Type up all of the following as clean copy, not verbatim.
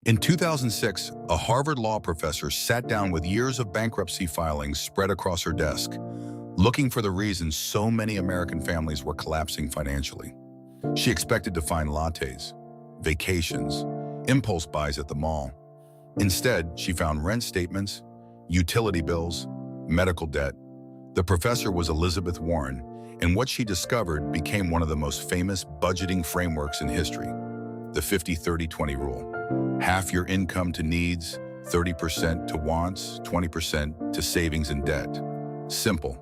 In 2006, a Harvard law professor sat down with years of bankruptcy filings spread across her desk, looking for the reason so many American families were collapsing financially. She expected to find lattes, vacations, impulse buys at the mall. Instead, she found rent statements, utility bills, medical debt. The professor was Elizabeth Warren, and what she discovered became one of the most famous budgeting frameworks in history, the 50-30-20 rule. Half your income to needs, 30% to wants, 20% to savings and debt. Simple,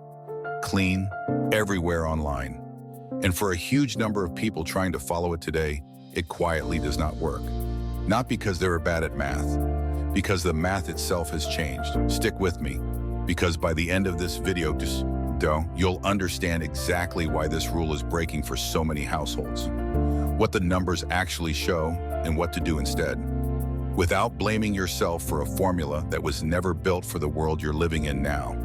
clean, everywhere online. And for a huge number of people trying to follow it today, it quietly does not work. Not because they're bad at math, because the math itself has changed. Stick with me, because by the end of this video, you'll understand exactly why this rule is breaking for so many households, what the numbers actually show, and what to do instead, without blaming yourself for a formula that was never built for the world you're living in now.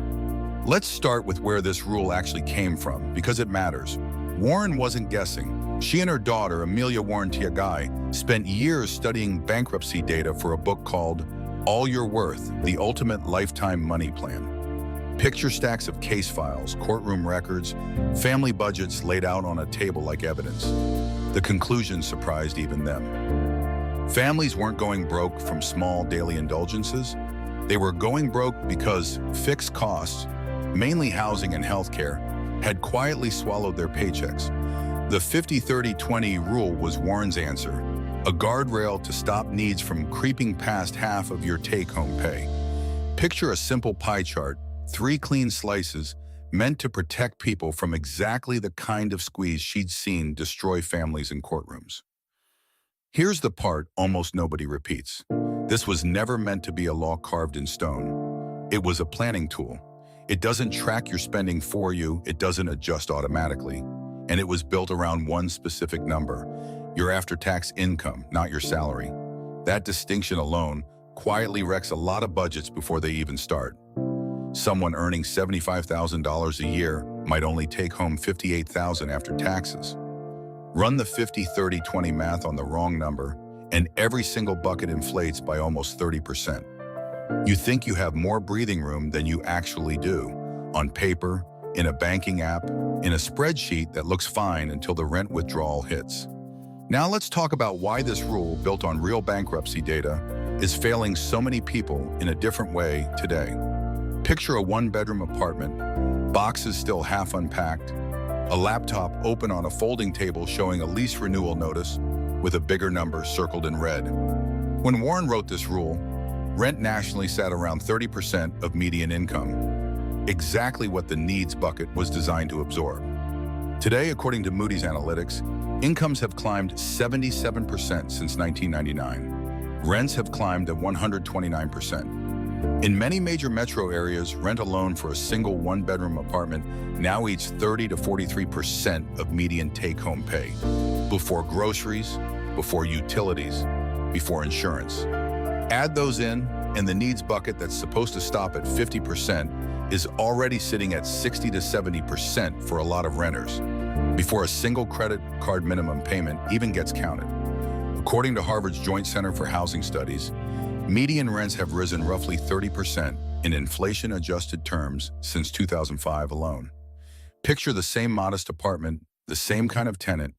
Let's start with where this rule actually came from, because it matters. Warren wasn't guessing. She and her daughter, Amelia Warren Tiagai, spent years studying bankruptcy data for a book called All You're Worth, The Ultimate Lifetime Money Plan. Picture stacks of case files, courtroom records, family budgets laid out on a table like evidence. The conclusion surprised even them. Families weren't going broke from small daily indulgences. They were going broke because fixed costs, mainly housing and healthcare, had quietly swallowed their paychecks. The 50-30-20 rule was Warren's answer, a guardrail to stop needs from creeping past half of your take-home pay. Picture a simple pie chart, 3 clean slices, meant to protect people from exactly the kind of squeeze she'd seen destroy families in courtrooms. Here's the part almost nobody repeats. This was never meant to be a law carved in stone. It was a planning tool. It doesn't track your spending for you, it doesn't adjust automatically. And it was built around one specific number, your after-tax income, not your salary. That distinction alone quietly wrecks a lot of budgets before they even start. Someone earning $75,000 a year might only take home $58,000 after taxes. Run the 50-30-20 math on the wrong number, and every single bucket inflates by almost 30%. You think you have more breathing room than you actually do, on paper, in a banking app, in a spreadsheet that looks fine until the rent withdrawal hits. Now let's talk about why this rule, built on real bankruptcy data, is failing so many people in a different way today. Picture a one-bedroom apartment, boxes still half unpacked, a laptop open on a folding table showing a lease renewal notice with a bigger number circled in red. When Warren wrote this rule, rent nationally sat around 30% of median income, exactly what the needs bucket was designed to absorb. Today, according to Moody's Analytics, incomes have climbed 77% since 1999. Rents have climbed at 129%. In many major metro areas, rent alone for a single one-bedroom apartment now eats 30 to 43% of median take-home pay, before groceries, before utilities, before insurance. Add those in, and the needs bucket that's supposed to stop at 50% is already sitting at 60 to 70% for a lot of renters, before a single credit card minimum payment even gets counted. According to Harvard's Joint Center for Housing Studies, median rents have risen roughly 30% in inflation-adjusted terms since 2005 alone. Picture the same modest apartment, the same kind of tenant,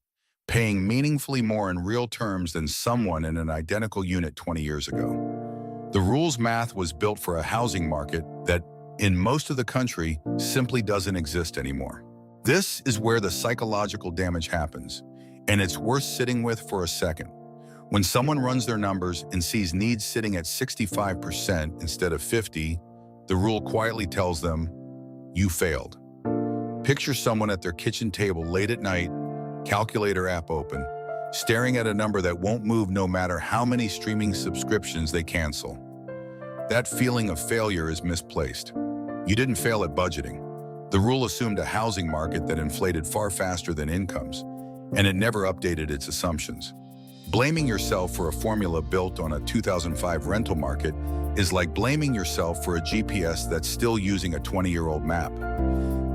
paying meaningfully more in real terms than someone in an identical unit 20 years ago. The rule's math was built for a housing market that, in most of the country, simply doesn't exist anymore. This is where the psychological damage happens, and it's worth sitting with for a second. When someone runs their numbers and sees needs sitting at 65% instead of 50%, the rule quietly tells them, you failed. Picture someone at their kitchen table late at night, calculator app open, staring at a number that won't move no matter how many streaming subscriptions they cancel. That feeling of failure is misplaced. You didn't fail at budgeting. The rule assumed a housing market that inflated far faster than incomes, and it never updated its assumptions. Blaming yourself for a formula built on a 2005 rental market is like blaming yourself for a GPS that's still using a 20-year-old map.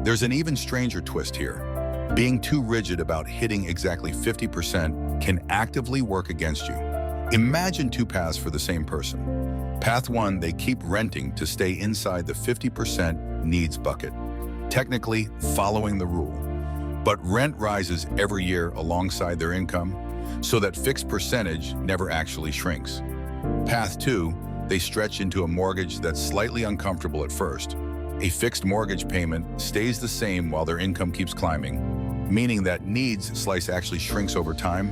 There's an even stranger twist here. Being too rigid about hitting exactly 50% can actively work against you. Imagine two paths for the same person. Path 1, they keep renting to stay inside the 50% needs bucket, technically following the rule. But rent rises every year alongside their income, so that fixed percentage never actually shrinks. Path 2, they stretch into a mortgage that's slightly uncomfortable at first. A fixed mortgage payment stays the same while their income keeps climbing, meaning that needs slice actually shrinks over time,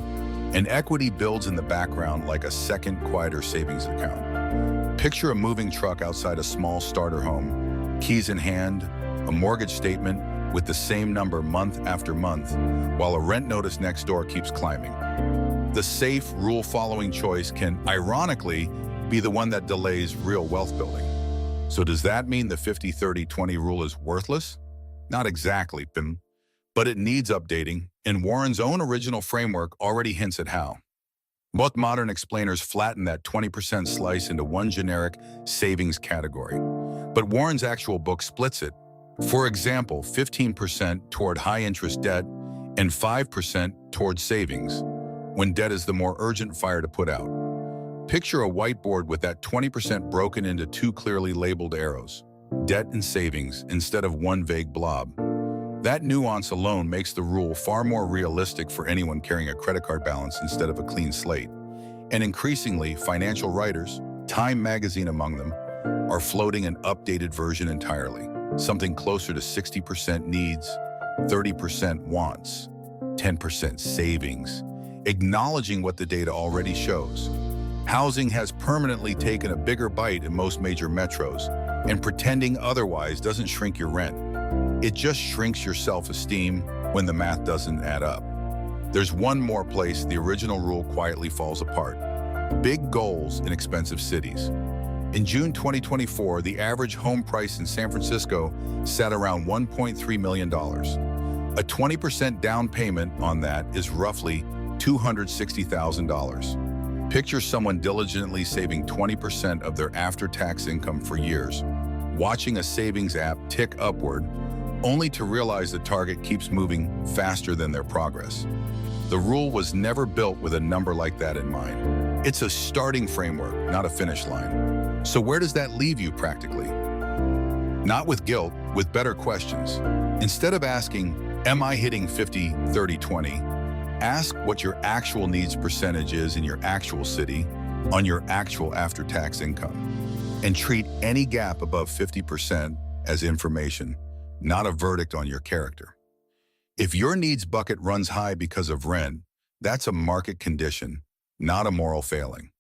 and equity builds in the background like a second, quieter savings account. Picture a moving truck outside a small starter home, keys in hand, a mortgage statement with the same number month after month, while a rent notice next door keeps climbing. The safe, rule-following choice can, ironically, be the one that delays real wealth building. So does that mean the 50-30-20 rule is worthless? Not exactly, Pim, but it needs updating, and Warren's own original framework already hints at how. Both modern explainers flatten that 20% slice into one generic savings category, but Warren's actual book splits it. For example, 15% toward high-interest debt and 5% toward savings, when debt is the more urgent fire to put out. Picture a whiteboard with that 20% broken into two clearly labeled arrows, debt and savings, instead of one vague blob. That nuance alone makes the rule far more realistic for anyone carrying a credit card balance instead of a clean slate. And increasingly, financial writers, Time magazine among them, are floating an updated version entirely, something closer to 60% needs, 30% wants, 10% savings, acknowledging what the data already shows. Housing has permanently taken a bigger bite in most major metros, and pretending otherwise doesn't shrink your rent. It just shrinks your self-esteem when the math doesn't add up. There's one more place the original rule quietly falls apart: big goals in expensive cities. In June 2024, the average home price in San Francisco sat around $1.3 million. A 20% down payment on that is roughly $260,000. Picture someone diligently saving 20% of their after-tax income for years, watching a savings app tick upward, only to realize the target keeps moving faster than their progress. The rule was never built with a number like that in mind. It's a starting framework, not a finish line. So where does that leave you practically? Not with guilt, with better questions. Instead of asking, am I hitting 50-30-20? Ask what your actual needs percentage is in your actual city on your actual after-tax income. And treat any gap above 50% as information, not a verdict on your character. If your needs bucket runs high because of rent, that's a market condition, not a moral failing.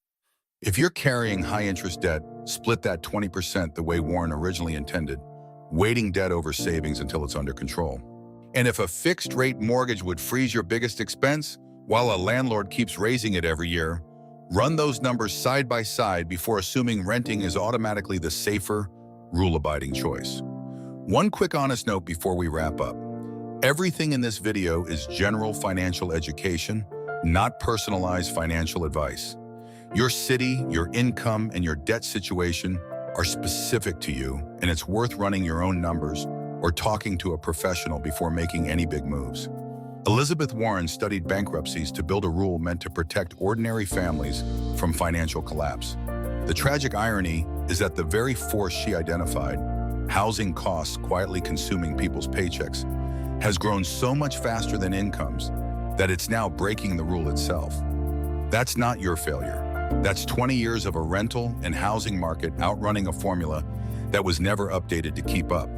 If you're carrying high-interest debt, split that 20% the way Warren originally intended, weighting debt over savings until it's under control. And if a fixed-rate mortgage would freeze your biggest expense, while a landlord keeps raising it every year, run those numbers side by side before assuming renting is automatically the safer, rule-abiding choice. One quick honest note before we wrap up. Everything in this video is general financial education, not personalized financial advice. Your city, your income, and your debt situation are specific to you, and it's worth running your own numbers or talking to a professional before making any big moves. Elizabeth Warren studied bankruptcies to build a rule meant to protect ordinary families from financial collapse. The tragic irony is that the very force she identified, housing costs quietly consuming people's paychecks, has grown so much faster than incomes that it's now breaking the rule itself. That's not your failure. That's 20 years of a rental and housing market outrunning a formula that was never updated to keep up.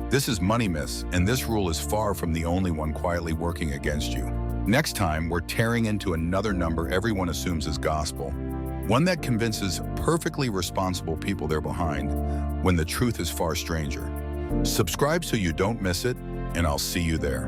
This is Money Myths, and this rule is far from the only one quietly working against you. Next time, we're tearing into another number everyone assumes is gospel, one that convinces perfectly responsible people they're behind when the truth is far stranger. Subscribe so you don't miss it, and I'll see you there.